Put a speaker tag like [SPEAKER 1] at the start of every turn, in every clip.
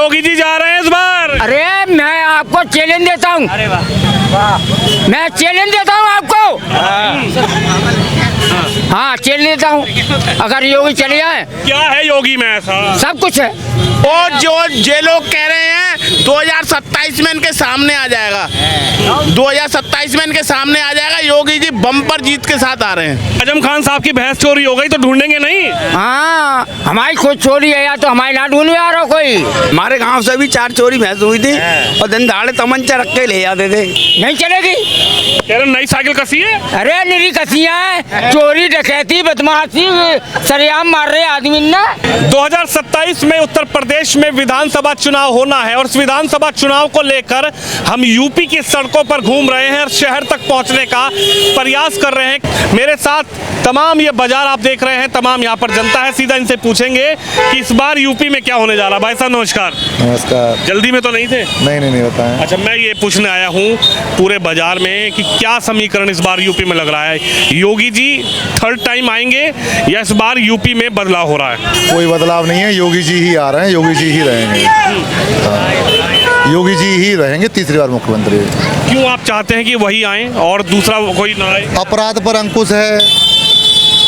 [SPEAKER 1] योगी जी जा रहे हैं इस बार?
[SPEAKER 2] अरे मैं आपको चैलेंज देता हूँ।
[SPEAKER 1] अरे वाह,
[SPEAKER 2] मैं चैलेंज देता हूँ आपको। हाँ चैलेंज देता हूँ, अगर योगी चले जाए।
[SPEAKER 1] क्या है योगी में ऐसा?
[SPEAKER 2] सब कुछ है।
[SPEAKER 3] और जो जे लोग कह रहे हैं 2027 में इनके सामने आ जाएगा, 2027 में इनके सामने आ जाएगा। योगी जी बम्पर जीत के साथ आ रहे हैं।
[SPEAKER 1] आजम खान साहब की भैंस चोरी हो गई तो ढूंढेंगे नहीं?
[SPEAKER 2] हाँ हमारी खुद चोरी है या तो हमारे ना ढूंढ में आ रहा कोई।
[SPEAKER 4] हमारे गांव से भी 4 चोरी भैंस हुई थी और दिन दहाड़े तमंचा रख के ले जाते थे।
[SPEAKER 2] नहीं चलेगी।
[SPEAKER 1] कह रहे नई साइकिल कसी है?
[SPEAKER 2] अरे निरी कसियां हैं, चोरी डकैती बदमाशी सरेआम मार रहे आदमी ना।
[SPEAKER 1] 2027 में उत्तर प्रदेश में विधानसभा चुनाव होना है और इस विधानसभा चुनाव को लेकर हम यूपी की सड़कों पर घूम रहे हैं और शहर तक पहुंचने का प्रयास कर रहे हैं। मेरे साथ तमाम ये बाजार आप देख रहे हैं, तमाम यहाँ पर जनता है। सीधा इनसे पूछेंगे कि इस बार यूपी में क्या होने जा रहा है। भाई साहब नमस्कार।
[SPEAKER 5] नमस्कार।
[SPEAKER 1] जल्दी में तो नहीं थे?
[SPEAKER 5] नहीं बताएं।
[SPEAKER 1] अच्छा, मैं ये पूछने आया हूँ पूरे बाजार में कि क्या समीकरण इस बार यूपी में लग रहा है? योगी जी थर्ड टाइम आएंगे या इस बार यूपी में बदलाव हो रहा है?
[SPEAKER 5] कोई बदलाव नहीं है, योगी जी ही आ रहे हैं, योगी जी ही रहेंगे। हाँ, योगी जी ही रहेंगे तीसरी बार मुख्यमंत्री।
[SPEAKER 1] क्यों आप चाहते हैं कि वही आए और दूसरा कोई ना आए?
[SPEAKER 5] अपराध पर अंकुश है,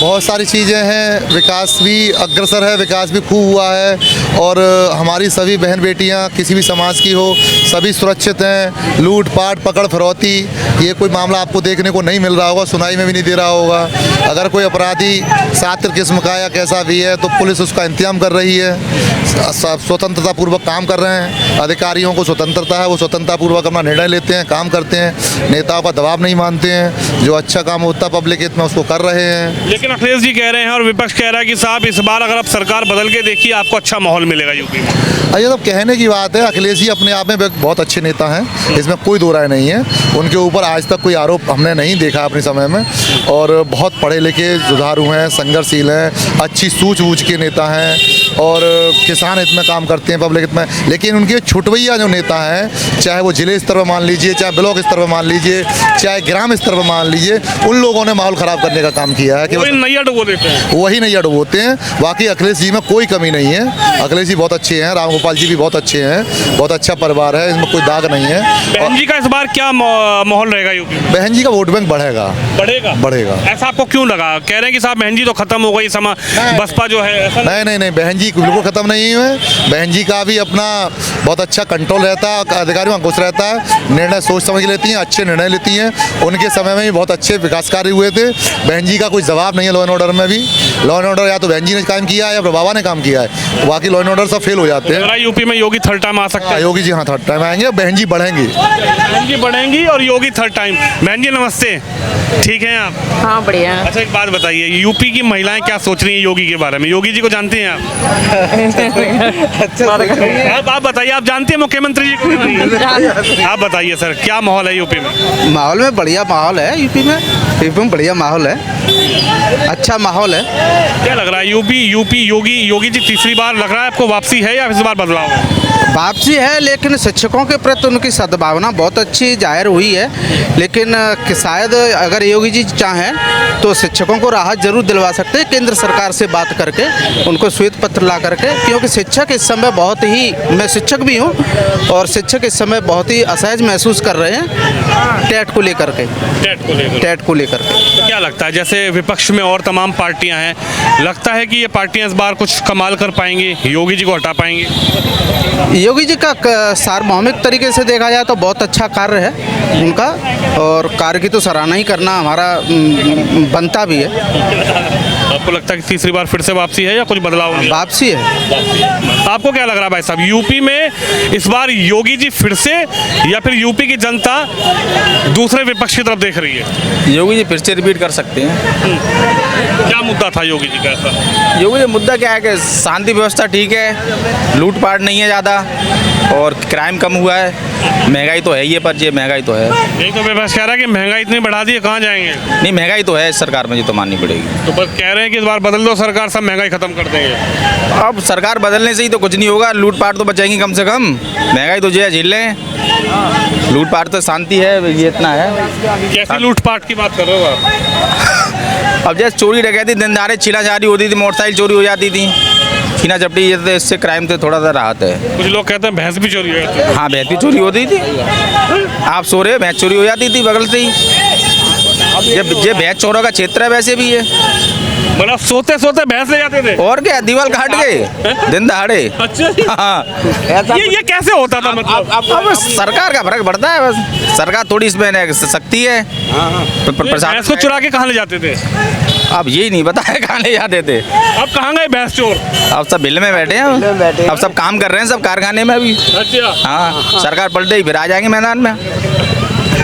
[SPEAKER 5] बहुत सारी चीज़ें हैं, विकास भी अग्रसर है, विकास भी खूब हुआ है और हमारी सभी बहन बेटियां किसी भी समाज की हो सभी सुरक्षित हैं। लूट पाट पकड़ फिरौती ये कोई मामला आपको देखने को नहीं मिल रहा होगा, सुनाई में भी नहीं दे रहा होगा। अगर कोई अपराधी सातिर किस्म का या कैसा भी है तो पुलिस उसका इंतजाम कर रही है, स्वतंत्रता पूर्वक काम कर रहे हैं। अधिकारियों को स्वतंत्रता है, वो स्वतंत्रता पूर्वक अपना निर्णय लेते हैं, काम करते हैं, नेताओं का दबाव नहीं मानते हैं। जो अच्छा काम होता पब्लिक हित में उसको कर रहे हैं।
[SPEAKER 1] लेकिन अखिलेश जी कह रहे हैं और विपक्ष कह रहा है कि साहब इस बार अगर आप सरकार बदल के देखिए आपको अच्छा माहौल मिलेगा यूपी में।
[SPEAKER 5] ये तो कहने की बात है। अखिलेश जी अपने आप में बहुत अच्छे नेता हैं, इसमें कोई दो राय नहीं है। उनके ऊपर आज तक कोई आरोप हमने नहीं देखा अपने समय में और बहुत पढ़े लिखे जुझारू हैं, संघर्षशील हैं, अच्छी सूझबूझ के नेता हैं और किसान हित में काम करते हैं, पब्लिक हित में। लेकिन उनके छुटवैया जो नेता हैं, चाहे वो जिले स्तर पर मान लीजिए, चाहे ब्लॉक स्तर पर मान लीजिए, चाहे ग्राम स्तर पर मान लीजिए, उन लोगों ने माहौल ख़राब करने का काम किया है कि
[SPEAKER 1] नैया डुबो देते हैं।
[SPEAKER 5] वही नैया डुबोते हैं। बाकी अखिलेश जी में कोई कमी नहीं है। अखिलेश जी बहुत अच्छे हैं, राम गोपाल जी भी बहुत अच्छे हैं, बहुत अच्छा परिवार है, इसमें कोई दाग नहीं है।
[SPEAKER 1] बहन जी का इस बार क्या माहौल रहेगा यूपी में?
[SPEAKER 5] बहन जी का वोट बैंक बढ़ेगा। बढ़ेगा।
[SPEAKER 1] ऐसा आपको क्यों लगा? कह रहे हैं कि साहब बहन जी तो खत्म हो गई, समा बसपा जो है।
[SPEAKER 5] नहीं, बहन जी बिल्कुल खत्म नहीं हुए। बहन जी का भी अपना बहुत अच्छा कंट्रोल रहता है, अधिकारियों का अंकुश रहता है, निर्णय सोच समझ लेती हैं, अच्छे निर्णय लेती हैं। उनके समय में भी बहुत अच्छे विकास कार्य हुए थे। बहन जी का कोई जवाब नहीं है लॉ एंड ऑर्डर में भी। लॉ एंड ऑर्डर या तो बहन जी ने काम किया है या बाबा ने काम किया है, बाकी लॉ एंड ऑर्डर सब फेल हो जाते हैं।
[SPEAKER 1] यूपी में योगी थर्ड टाइम आ सकता है?
[SPEAKER 5] योगी जी हाँ थर्ड टाइम आएंगे, बहन जी बढ़ेंगी।
[SPEAKER 1] बहन जी बढ़ेंगी और योगी थर्ड टाइम। बहन जी नमस्ते, ठीक हैं आप?
[SPEAKER 6] हाँ बढ़िया।
[SPEAKER 1] अच्छा एक बात बताइए, यूपी की महिलाएं क्या सोच रही हैं योगी के बारे में? योगी जी को जानते हैं आप? आप बताइए, आप जानते हैं मुख्यमंत्री जी को? आप बताइए सर, क्या माहौल है यूपी में?
[SPEAKER 4] माहौल में बढ़िया माहौल है यूपी में बढ़िया माहौल है, अच्छा माहौल है।
[SPEAKER 1] क्या लग रहा है यूपी योगी जी तीसरी बार लग रहा है आपको वापसी है या इस बार बदलाव है?
[SPEAKER 4] वापसी है, लेकिन शिक्षकों के प्रति उनकी सद्भावना बहुत अच्छी जाहिर हुई है। लेकिन शायद अगर योगी जी चाहें तो शिक्षकों को राहत जरूर दिलवा सकते हैं केंद्र सरकार से बात करके, उनको श्वेत पत्र ला करके। क्योंकि शिक्षक इस समय बहुत ही, मैं शिक्षक भी हूँ और शिक्षक इस समय बहुत ही असहज महसूस कर रहे हैं टेट को लेकर के।
[SPEAKER 1] तो क्या लगता है, जैसे विपक्ष में और तमाम पार्टियां हैं, लगता है कि ये पार्टियां इस बार कुछ कमाल कर पाएंगी, योगी जी को हटा पाएंगे?
[SPEAKER 4] योगी जी का सार्वभौमिक तरीके से देखा जाए तो बहुत अच्छा कार्य है उनका और कार्य की तो सराहना ही करना हमारा बनता भी है।
[SPEAKER 1] आपको लगता है कि तीसरी बार फिर से वापसी है या कुछ बदलाव होंगे?
[SPEAKER 4] वापसी है।
[SPEAKER 1] आपको क्या लग रहा है भाई साहब, यूपी में इस बार योगी जी फिर से या फिर यूपी की जनता दूसरे विपक्ष की तरफ देख रही है?
[SPEAKER 7] योगी जी फिर से रिपीट कर सकते हैं।
[SPEAKER 1] क्या मुद्दा था योगी जी का ऐसा?
[SPEAKER 7] योगी जी मुद्दा क्या है कि शांति व्यवस्था ठीक है, लूटपाट नहीं है ज़्यादा और क्राइम कम हुआ है। महंगाई तो है ही है, पर ये महंगाई तो है।
[SPEAKER 1] नहीं तो विपक्ष कह रहा है कि महंगाई इतनी बढ़ा दी है, कहाँ जाएंगे?
[SPEAKER 7] नहीं, महंगाई तो है इस सरकार में, ये तो माननी पड़ेगी।
[SPEAKER 1] तो बस कह रहे हैं कि इस बार बदल दो सरकार, सब महंगाई खत्म कर देंगे।
[SPEAKER 7] अब सरकार बदलने से ही तो कुछ नहीं होगा, लूटपाट तो बचाएंगी कम से कम, महंगाई तो जो है झेल लें। लूटपाट तो शांति है, ये इतना है।
[SPEAKER 1] कैसी लूटपाट की बात कर रहे हो आप?
[SPEAKER 7] अब जैसे चोरी डकैती दिन दहाड़े छीना-झारी होती थी, मोटरसाइकिल चोरी हो जाती थी, छीना झपटी ये तो इससे क्राइम से थोड़ा सा राहत है।
[SPEAKER 1] कुछ लोग कहते हैं भैंस भी चोरी हो जाती है।
[SPEAKER 7] हाँ भैंस भी चोरी होती थी, आप सो रहे भैंस चोरी हो जाती थी बगल से ही। ये भैंस चोरों का क्षेत्र है वैसे भी ये।
[SPEAKER 1] मतलब सोते सोते भैंस ले जाते थे
[SPEAKER 7] और क्या दीवार काट के दिन दहाड़े।
[SPEAKER 1] अच्छा
[SPEAKER 7] हाँ
[SPEAKER 1] ये कैसे होता था मतलब?
[SPEAKER 7] अब सरकार का फर्क पड़ता है, बस सरकार थोड़ी इसमें शक्ति है।
[SPEAKER 1] भैंस को चुरा के कहाँ ले जाते थे?
[SPEAKER 7] अब यही नहीं पता है कहाँ ले जाते थे।
[SPEAKER 1] अब कहाँ गए भैंस चोर?
[SPEAKER 7] अब सब बिल में बैठे हैं, अब सब काम कर रहे हैं सब कारखाने में अभी।
[SPEAKER 1] अच्छा
[SPEAKER 7] हाँ सरकार पलटे ही फिर आ जाएंगे मैदान में।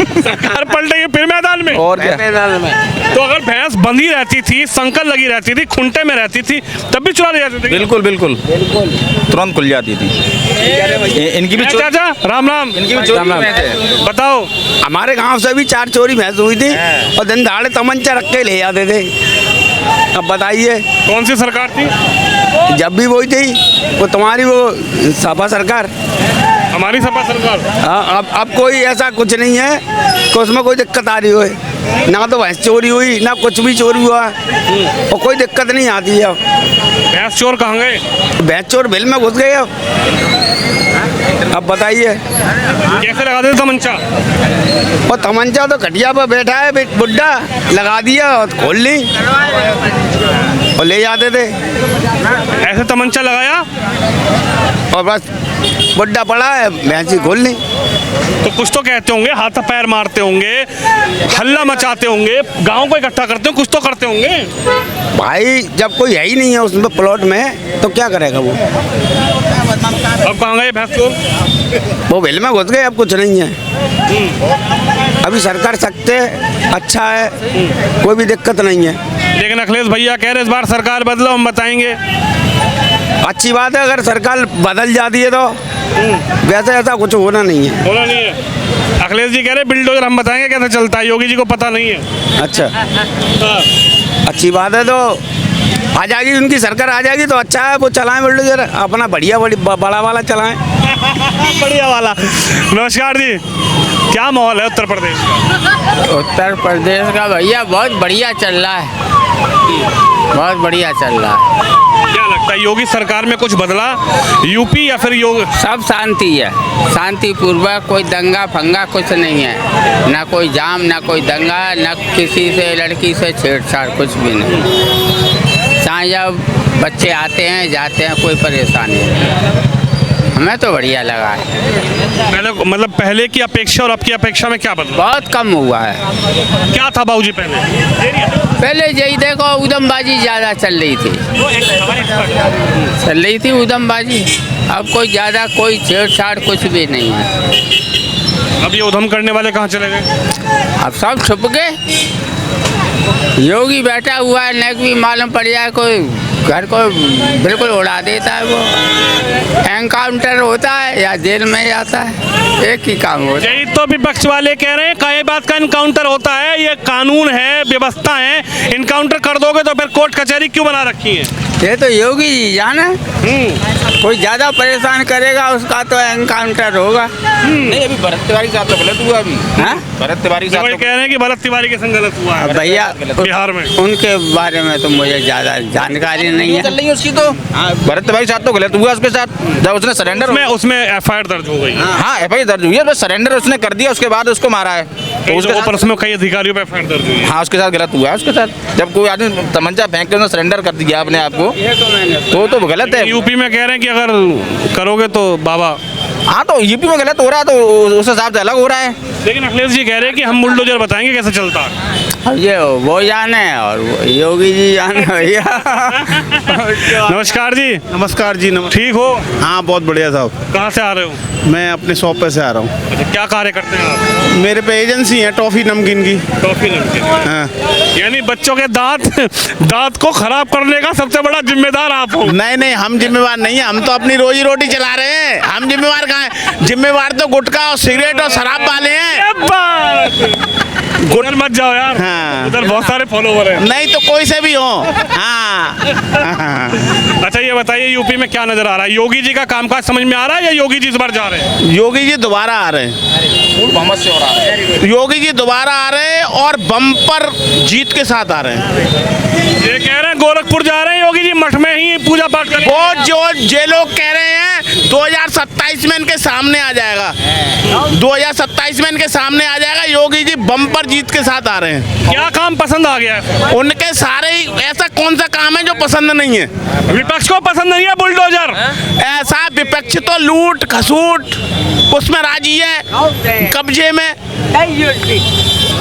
[SPEAKER 1] सरकार पलटेगी फिर मैदान में?
[SPEAKER 7] और क्या
[SPEAKER 1] तो अगर भैंस बंधी रहती थी, संकल लगी रहती थी, खूंटे में रहती थी, तब भी चुरा ले जाते थे?
[SPEAKER 7] बिल्कुल बिल्कुल तुरंत खुल जाती थी। इनकी भी चोरी,
[SPEAKER 1] चाचा राम राम।
[SPEAKER 7] इनकी भी चोरी में थे।
[SPEAKER 1] बताओ।
[SPEAKER 6] हमारे गांव से भी 4 चोरी भैंस हुई थी और दिन दहाड़े तमंचा रख के ले जाते थे। अब बताइए
[SPEAKER 1] कौन सी सरकार थी?
[SPEAKER 6] जब भी वही थी, वो तुम्हारी वो सपा सरकार।
[SPEAKER 1] हमारी सपा सरकार।
[SPEAKER 6] हाँ अब कोई ऐसा कुछ नहीं है कि उसमें कोई दिक्कत आ रही हो। ना तो भैंस चोरी हुई ना कुछ भी चोरी हुआ और कोई दिक्कत नहीं आती है।
[SPEAKER 1] भैंस चोर कहाँ गए?
[SPEAKER 6] भैंस चोर बिल में घुस गए। अब बताइए
[SPEAKER 1] कैसे लगा देते तमंचा?
[SPEAKER 6] और तमंचा तो खटिया पर बैठा है बुड्ढा, लगा दिया और खोल ली और ले जाते थे।
[SPEAKER 1] ऐसे तमंचा लगाया
[SPEAKER 6] और बस बुड्ढा पड़ा है, भैंसी खोल ली।
[SPEAKER 1] तो कुछ तो कहते होंगे, हाथ पैर मारते होंगे, हल्ला मचाते होंगे, गांव को इकट्ठा करते हो, कुछ तो करते होंगे।
[SPEAKER 6] भाई जब कोई है ही नहीं है उसमें प्लॉट में तो क्या करेगा वो?
[SPEAKER 1] अब कहाँ गए भैंस चोर?
[SPEAKER 6] वो बिल में घुस गए, अब कुछ नहीं है। अभी सरकार सख्त है, अच्छा है, कोई भी दिक्कत नहीं है।
[SPEAKER 1] लेकिन अखिलेश भैया कह रहे इस बार सरकार बदलो, हम बताएंगे।
[SPEAKER 6] अच्छी बात है अगर सरकार बदल जाती है तो, वैसे ऐसा कुछ होना नहीं है।
[SPEAKER 1] बोला नहीं है। अखिलेश जी कह रहे बिल्डोजर हम बताएंगे कैसे चलता है, योगी जी को पता नहीं है।
[SPEAKER 6] अच्छा
[SPEAKER 1] हाँ।
[SPEAKER 6] अच्छी बात है, तो आ जाएगी उनकी सरकार, आ जाएगी तो अच्छा है, वो चलाएं बुलडोजर अपना बढ़िया बड़ा वाला चलाएं।
[SPEAKER 1] बढ़िया वाला। नमस्कार जी, क्या माहौल है उत्तर प्रदेश का?
[SPEAKER 2] उत्तर प्रदेश का भैया बहुत बढ़िया चल रहा है, बहुत बढ़िया चल रहा है।
[SPEAKER 1] क्या लगता है योगी सरकार में कुछ बदला यूपी या फिर योग?
[SPEAKER 2] सब शांति है, शांतिपूर्वक, कोई दंगा फंगा कुछ नहीं है, ना कोई जाम ना कोई दंगा, ना किसी से लड़की से छेड़छाड़, कुछ भी नहीं। चाहे जब बच्चे आते हैं जाते हैं, कोई परेशानी नहीं। हमें तो बढ़िया लगा है।
[SPEAKER 1] पहले मतलब पहले की अपेक्षा और अब की अपेक्षा में क्या बदला?
[SPEAKER 2] बहुत कम हुआ है।
[SPEAKER 1] क्या था बाबूजी पहले?
[SPEAKER 2] पहले यही देखो उधमबाजी ज़्यादा चल रही थी उधमबाजी। अब कोई ज़्यादा कोई छेड़छाड़ कुछ भी नहीं है।
[SPEAKER 1] अब ये उधम करने वाले कहाँ चले गए?
[SPEAKER 2] अब सब छुप गए। योगी बैठा हुआ है, नेक भी मालूम पड़ जाए कोई घर को बिल्कुल उड़ा देता है। वो एनकाउंटर होता है या जेल में जाता है, एक ही काम होता है।
[SPEAKER 1] यही तो विपक्ष वाले कह रहे हैं, कई बात का इनकाउंटर होता है, ये कानून है, व्यवस्था है, इनकाउंटर कर दोगे तो फिर कोर्ट कचहरी क्यों बना रखी है?
[SPEAKER 2] ये तो योगी जी जाने, कोई ज़्यादा परेशान करेगा उसका तो एनकाउंटर होगा।
[SPEAKER 7] नहीं अभी भरत तिवारी साहब तो गलत हुआ अभी।
[SPEAKER 2] हाँ?
[SPEAKER 7] भरत तिवारी साहब
[SPEAKER 1] वही कह रहे हैं कि भरत तिवारी के संग गलत हुआ है
[SPEAKER 2] भैया
[SPEAKER 1] बिहार में।
[SPEAKER 2] उनके बारे में तो मुझे ज़्यादा जानकारी नहीं है।
[SPEAKER 7] चल रही है उसकी तो। भरत तिवारी साहब तो गलत हुआ उसके साथ, जब उसने सरेंडर
[SPEAKER 1] उसमें एफआईआर दर्ज हो गई।
[SPEAKER 7] हाँ एफआईआर दर्ज हुई है, सरेंडर उसने कर दिया, उसके बाद उसको मारा है तो उसके
[SPEAKER 1] ऊपर उसमें कई अधिकारियों पे एफआईआर दर्ज हुई है।
[SPEAKER 7] हाँ उसके साथ गलत हुआ है उसके साथ। जब कोई आदमी तमंचा फेंक के उसने सरेंडर कर दिया अपने आप को तो गलत है।
[SPEAKER 1] यूपी में कह रहे हैं कि अगर करोगे तो बाबा।
[SPEAKER 7] हाँ तो यूपी में गलत हो रहा है तो उस हिसाब से अलग हो रहा है।
[SPEAKER 1] लेकिन अखिलेश जी कह रहे हैं कि हम बुलडोजर बताएंगे कैसे चलता है।
[SPEAKER 2] अब ये वो जाने और योगी जी जाने भैया।
[SPEAKER 1] नमस्कार जी।
[SPEAKER 3] नमस्कार जी, नमस्कार।
[SPEAKER 1] ठीक हो?
[SPEAKER 3] हाँ बहुत बढ़िया साहब।
[SPEAKER 1] कहाँ से आ रहे हो?
[SPEAKER 3] मैं अपने शॉप पे से आ रहा हूँ।
[SPEAKER 1] अच्छा, क्या कार्य करते हैं आप?
[SPEAKER 3] मेरे पे एजेंसी है टॉफ़ी नमकीन की।
[SPEAKER 1] टॉफी नमकीन।
[SPEAKER 3] हाँ।
[SPEAKER 1] यानी बच्चों के दांत को खराब करने का सबसे बड़ा जिम्मेदार आप हो।
[SPEAKER 3] नहीं हम जिम्मेवार नहीं है, हम तो अपनी रोजी रोटी चला रहे हैं। हम जिम्मेवार कहाँ हैं? जिम्मेवार तो गुटखा और सिगरेट और शराब वाले हैं।
[SPEAKER 1] उधर मत जाओ यार।
[SPEAKER 3] हाँ।
[SPEAKER 1] उधर बहुत सारे फॉलोवर हैं।
[SPEAKER 3] नहीं तो कोई से भी हो। हाँ।
[SPEAKER 1] अच्छा ये बताइए यूपी में क्या नजर आ रहा है? योगी जी का कामकाज समझ में आ रहा है या योगी जी इस बार जा रहे हैं?
[SPEAKER 3] योगी जी दोबारा आ रहे हैं।
[SPEAKER 7] बहुमत से हो रहा है।
[SPEAKER 3] योगी जी दोबारा आ रहे हैं और बम्पर जीत के साथ आ रहे हैं।
[SPEAKER 1] ये कह रहे हैं गोरखपुर जा रहे हैं योगी जी, मठ में नहीं पूजा पाठ करेंगे?
[SPEAKER 3] वो जो लोग कह रहे हैं 2027 में इनके सामने आ जाएगा, 2027 में इनके सामने आ जाएगा। योगी जी बम्पर जीत के साथ आ रहे हैं।
[SPEAKER 1] क्या काम पसंद आ गया है?
[SPEAKER 3] उनके सारे ही, ऐसा कौन सा काम है जो पसंद नहीं है?
[SPEAKER 1] विपक्ष को पसंद नहीं है बुलडोजर?
[SPEAKER 3] ऐसा विपक्ष तो लूट खसूट उसमें राजी है, कब्जे में,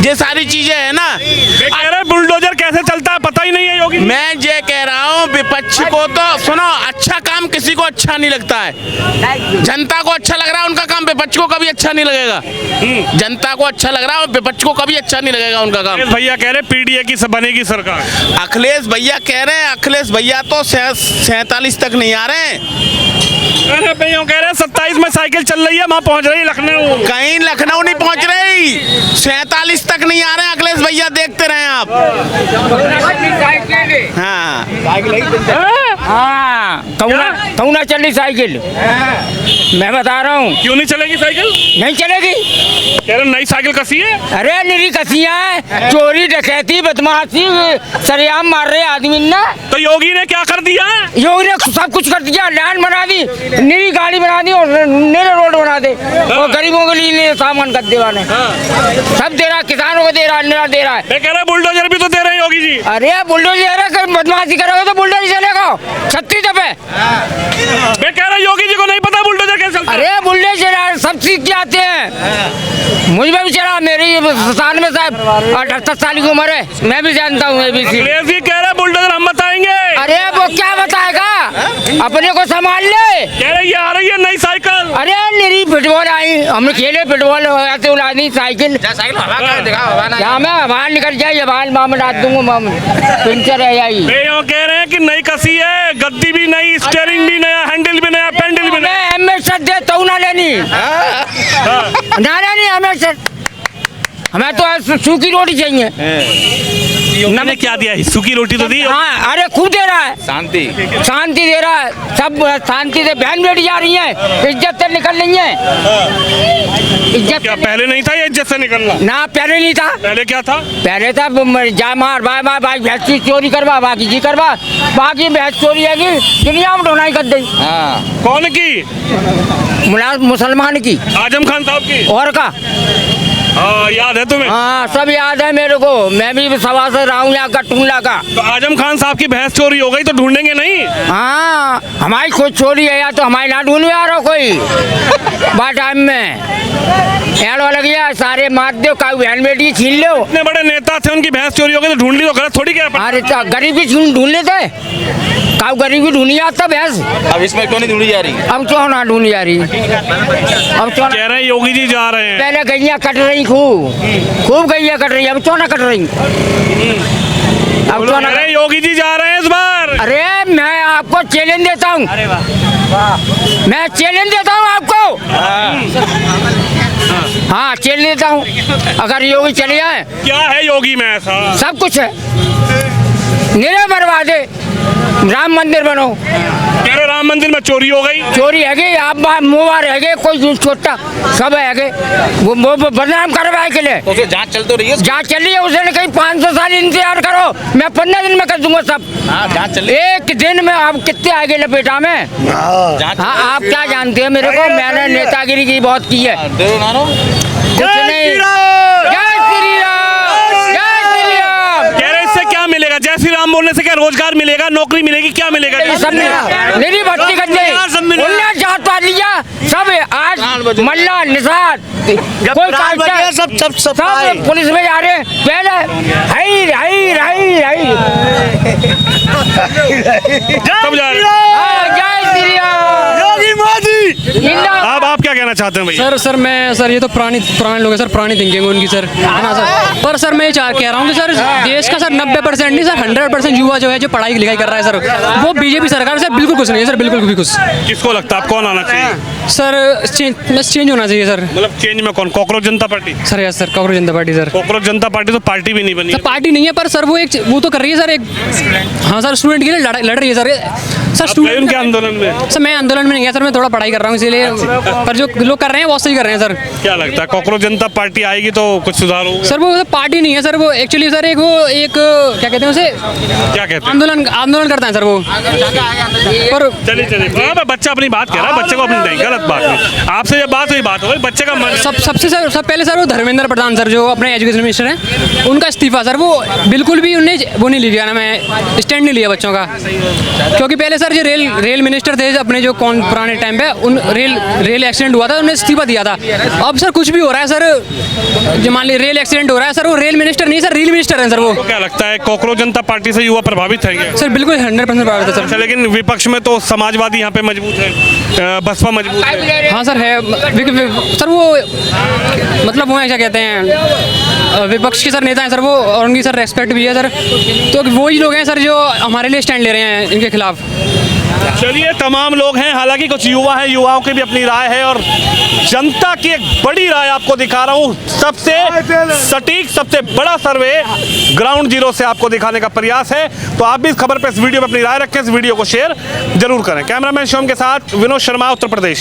[SPEAKER 3] ये सारी चीजें है ना।
[SPEAKER 1] ये कह रहे हैं बुलडोजर कैसे चलता है पता ही नहीं है योगी जी।
[SPEAKER 3] मैं ये कह रहा हूँ विपक्ष को तो सुनो, अच्छा काम किसी को अच्छा नहीं लगता है। जनता को अच्छा लग रहा है उनका काम, विपक्ष को कभी अच्छा नहीं लगेगा। जनता को अच्छा लग रहा है, विपक्ष को कभी अच्छा नहीं लगेगा उनका काम।
[SPEAKER 1] अखिलेश भैया कह रहे पीडीए की बनेगी सरकार।
[SPEAKER 3] अखिलेश भैया कह रहे हैं, अखिलेश भैया तो 47 तक नहीं आ रहे हैं।
[SPEAKER 1] अरे भैया कह रहे हैं 27 में साइकिल चल रही है, वहाँ पहुँच रही है लखनऊ।
[SPEAKER 3] कहीं लखनऊ नहीं पहुंच रही, 47 तक नहीं आ रहे हैं अखिलेश भैया, देखते रहे आप। हाँ
[SPEAKER 2] हाँ कहूँ ना चली साइकिल, मैं बता रहा हूँ
[SPEAKER 1] क्यों नहीं चलेगी साइकिल?
[SPEAKER 2] नहीं चलेगी।
[SPEAKER 1] कह रहे नई साइकिल कसी है।
[SPEAKER 2] अरे निरी कसियाँ है, चोरी डकैती बदमाशी सरेआम मार रहे आदमी ना।
[SPEAKER 1] तो योगी ने क्या कर दिया है?
[SPEAKER 2] योगी ने सब कुछ कर दिया, लैंड बना दी, निरी गाड़ी बना दी और निरे रोड बना दे, और गरीबों के लिए सामान कर देवा ने सब दे रहा है, किसानों को दे रहा है, निरा दे रहा है।
[SPEAKER 1] मैं कह रहा बुलडोजर भी तो दे रहे हैं योगी जी।
[SPEAKER 2] अरे बुलडोजर बदमाशी करोगे तो बुलडोजर चलेगा 36 दफे।
[SPEAKER 1] मैं कह रहा योगी जी को नहीं पता बुलडोजर कैसे चलता है।
[SPEAKER 2] अरे बुलडोजर सब सीख के आते हैं, मुझ में भी चला, मेरी 78 साल की उम्र है, मैं भी जानता हूँ ABC।
[SPEAKER 1] अखिलेश जी कह रहे बुलडोजर हम बताएंगे।
[SPEAKER 2] अरे वो क्या बताएगा, अपने को संभाल ले।
[SPEAKER 1] कह रहे ये आ रही है नई साइकिल।
[SPEAKER 2] अरे मेरी फुटबॉल आई, हमने खेले फुटबॉल, ऐसे उड़ा दी साइकिल। क्या मैं बाहर निकल जाइए, बाहर माम डाल दूंगा, पंचर है यही।
[SPEAKER 1] कह रहे हैं कि नई कसी है, गद्दी भी नई, स्टीयरिंग भी नया, हैंडल भी नया, पैंडल भी नया।
[SPEAKER 2] मैं हमेशा देता हूँ ना लेनी, ना लेनी हमेशा, हमें तो सूखी रोटी चाहिए।
[SPEAKER 1] मैंने क्या दिया है? सूखी रोटी तो दी।
[SPEAKER 2] हाँ अरे खूब दे रहा है,
[SPEAKER 7] शांति
[SPEAKER 2] शांति दे रहा है, सब शांति से बहन बेटी जा रही है, इज्जत से निकल रही है। इज्जत
[SPEAKER 1] क्या पहले नहीं था ये इज्जत से निकलना?
[SPEAKER 2] ना पहले नहीं था।
[SPEAKER 1] पहले क्या था?
[SPEAKER 2] पहले था जा मार बाय बाय बाय, भैंस की चोरी करवा, बाकी जी करवा, बाकी भैंस चोरी है कि दुनिया में ढोनाई कर दी।
[SPEAKER 1] कौन की?
[SPEAKER 2] मुसलमान की,
[SPEAKER 1] आजम खान साहब की।
[SPEAKER 2] और का
[SPEAKER 1] हाँ याद है तुम्हें?
[SPEAKER 2] हाँ सब याद है मेरे को, मैं भी सवा से रहा हूँ यहाँ का टूला का।
[SPEAKER 1] तो आजम खान साहब की भैंस चोरी हो गई तो ढूंढेंगे नहीं?
[SPEAKER 2] हाँ हमारी खुद चोरी है, या तो हमारी ना ढूंढ आ रहा कोई बा टाइम में एड लग गया, सारे मार दो, का बहन बेटी छीन लो।
[SPEAKER 1] इतने बड़े नेता थे, उनकी भैंस चोरी हो गई तो ढूंढ ली तो गलत थोड़ी क्या?
[SPEAKER 2] अरे तो गरीब की ढूंढ लेते, का गरीब की ढूंढी आता भैंस,
[SPEAKER 7] अब इसमें क्यों नहीं ढूंढी जा रही?
[SPEAKER 2] अब क्यों ना ढूंढी जा रही, अब क्यों
[SPEAKER 1] कह रहे हैं योगी जी जा रहे हैं।
[SPEAKER 2] पहले गैया कट रही, खूब गैया कट रही, अब क्यों ना कट रही, अब क्यों ना।
[SPEAKER 1] अरे योगी जी जा रहे हैं इस बार।
[SPEAKER 2] अरे मैं आपको चैलेंज देता हूँ, मैं चैलेंज देता हूँ आपको, हाँ चैलेंज देता हूँ, अगर योगी चले जाए।
[SPEAKER 1] क्या है योगी में ऐसा?
[SPEAKER 2] सब कुछ है, निरे बर्बादे, राम मंदिर बनो।
[SPEAKER 1] कह रहे राम मंदिर में चोरी हो गई।
[SPEAKER 2] चोरी है, आप मुबार है, कोई छोटा सब है, वो बदनाम करवाए के लिए।
[SPEAKER 7] तो जांच चल तो रही है,
[SPEAKER 2] जांच चल रही है, उसने कहीं 500 साल इंतजार करो, मैं 15 दिन में कर दूंगा सब।
[SPEAKER 7] जांच चल रही
[SPEAKER 2] एक दिन में आप कितने आगे लपेटा में। हाँ आप क्या जानते हैं मेरे को, मैंने नेतागिरी की बहुत की है। कुछ नहीं, जय श्री राम, जय श्री राम।
[SPEAKER 1] कह रहे इससे क्या मिलेगा? जय श्री राम बोलने से क्या रोजगार मिलेगा, नौकरी मिलेगी, क्या मिलेगा?
[SPEAKER 2] ये सब मेरी भर्ती कर दे, उन्हें जात पा लिया सब, आज मल्ला निषाद कोई सब पुलिस में जा रहे हैं, पहले हाई हाई हाई हाई
[SPEAKER 1] सब जा रहे हैं।
[SPEAKER 2] जय श्री राम,
[SPEAKER 1] योगी मोदी।
[SPEAKER 2] जिंदाबाद।
[SPEAKER 1] अब आप क्या कहना चाहते हैं भैया?
[SPEAKER 8] सर ये तो पुराने लोग हैं सर, पुरानी थिंकिंग उनकी सर, है ना सर। पर सर मैं ये कह रहा हूँ कि सर देश का सर 90% नहीं सर 100% युवा जो है, जो पढ़ाई लिखाई कर रहा है सर, वो बीजेपी सरकार से बिल्कुल कुछ नहीं है सर, बिल्कुल भी कुछ।
[SPEAKER 1] किसको लगता है आप कौन आना चाहिए?
[SPEAKER 8] सर चेंज होना चाहिए सर।
[SPEAKER 1] मतलब चेंज में कौन? कांग्रेस जनता party?
[SPEAKER 8] Sir yes sir, Congress जनता पार्टी सर।
[SPEAKER 1] कांग्रेस जनता पार्टी तो पार्टी भी नहीं बनी।
[SPEAKER 8] सर पार्टी नहीं है, पर सर वो तो कर रही है सर, एक हाँ सर स्टूडेंट के लिए लड़ रही है सर।
[SPEAKER 1] स्टूडेंट के आंदोलन में?
[SPEAKER 8] सर मैं आंदोलन में नहीं गया सर, मैं थोड़ा पढ़ाई कर रहा हूँ इसीलिए, पर जो लोग कर रहे हैं बहुत सही कर रहे हैं सर।
[SPEAKER 1] क्या लगता है कॉकरोच जनता पार्टी आएगी तो कुछ सुधार होगा?
[SPEAKER 8] सर वो पार्टी नहीं है सर, वो एक्चुअली सर एक क्या कहते हैं उसे,
[SPEAKER 1] क्या कहते हैं?
[SPEAKER 8] आंदोलन करता है सर वो। पर
[SPEAKER 1] चलिए हाँ, बच्चा अपनी बात कह रहा है, बच्चे को अपनी नहीं, गलत बात नहीं। आपसे जब बात हुई बात हो गई, बच्चे का मन
[SPEAKER 8] सब पहले सर वो धर्मेंद्र प्रधान सर जो अपने एजुकेशन मिनिस्टर हैं, उनका इस्तीफा सर वो बिल्कुल भी उन्हें वो नहीं लिया ना, मैं स्टैंड नहीं लिया बच्चों का। क्योंकि पहले सर जो रेल मिनिस्टर थे अपने जो कौन पुराने टाइम पे उन रेल एक्सीडेंट हुआ था, उन्होंने इस्तीफा दिया था। अब सर कुछ भी हो रहा है सर, जो मान लीजिए रेल एक्सीडेंट हो रहा है सर, वो रेल मिनिस्टर नहीं सर, रील मिनिस्टर हैं सर वो।
[SPEAKER 1] क्या लगता है कॉकरोच जनता पार्टी से युवा प्रभावित है क्या?
[SPEAKER 8] सर बिल्कुल 100% प्रभावित है सर।
[SPEAKER 1] अच्छा, लेकिन विपक्ष में तो समाजवादी यहाँ पे मजबूत है, बसपा मजबूत है।
[SPEAKER 8] हाँ सर है सर, वो मतलब वो क्या कहते हैं विपक्ष के सर नेता हैं सर वो, और उनकी सर रेस्पेक्ट भी है सर। तो वही लोग हैं सर जो हमारे लिए स्टैंड ले रहे हैं इनके खिलाफ।
[SPEAKER 1] चलिए, तमाम लोग हैं, हालांकि कुछ युवा हैं, युवाओं की भी अपनी राय है और जनता की एक बड़ी राय आपको दिखा रहा हूं। सबसे सटीक, सबसे बड़ा सर्वे ग्राउंड जीरो से आपको दिखाने का प्रयास है। तो आप भी इस खबर पर, इस वीडियो में अपनी राय रखें, इस वीडियो को शेयर जरूर करें। कैमरामैन शिवम के साथ विनोद शर्मा, उत्तर प्रदेश।